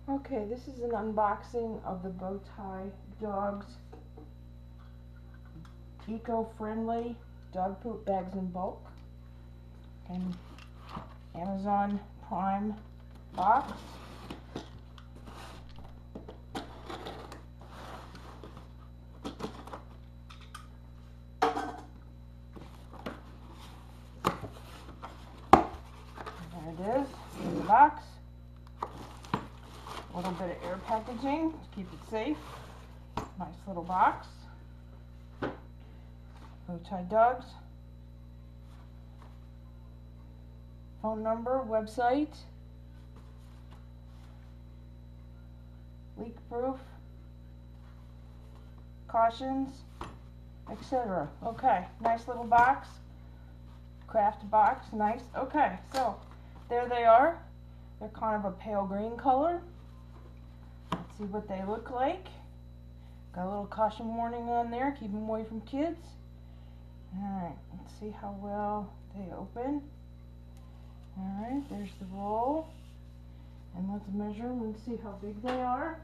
Okay, this is an unboxing of the BoTy Dogs eco-friendly dog poop bags in bulk and Amazon Prime box. There it is in the box. A little bit of air packaging to keep it safe. Nice little box. BoTy Dogs. Phone number, website, leak proof, cautions, etc. Okay, nice little box. Craft box, nice. Okay, so there they are. They're kind of a pale green color. Let's see what they look like. Got a little caution warning on there. Keep them away from kids. Alright, let's see how well they open. Alright, there's the roll. And let's measure them and see how big they are.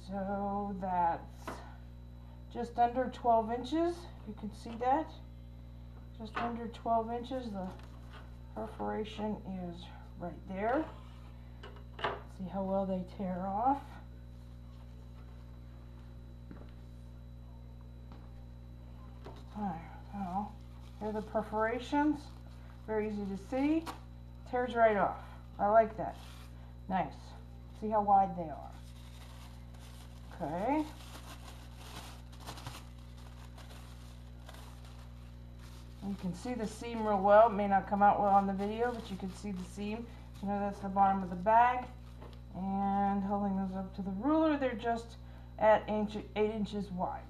So that's just under 12 inches. You can see that. Just under 12 inches. The perforation is right there. See how well they tear off. Alright, so here are the perforations. Very easy to see. Tears right off. I like that. Nice. See how wide they are. Okay. You can see the seam real well. It may not come out well on the video, but you can see the seam. You know, that's the bottom of the bag. And holding those up to the ruler, they're just at 8 inches wide.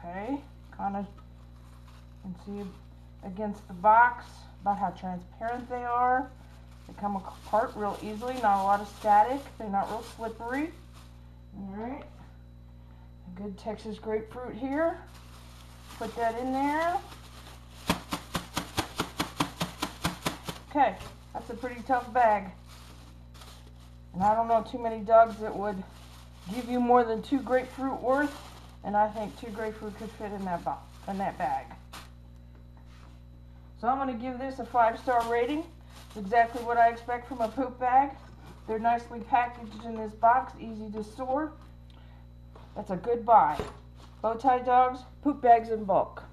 Okay, kind of, you can see against the box about how transparent they are. They come apart real easily, not a lot of static. They're not real slippery. Alright, a good Texas grapefruit here. Put that in there. Okay, that's a pretty tough bag. And I don't know too many dogs that would give you more than 2 grapefruit worth. And I think 2 grapefruit could fit in that box, in that bag. So I'm going to give this a 5-star rating. It's exactly what I expect from a poop bag. They're nicely packaged in this box, easy to store. That's a good buy. BoTy Dogs, poop bags in bulk.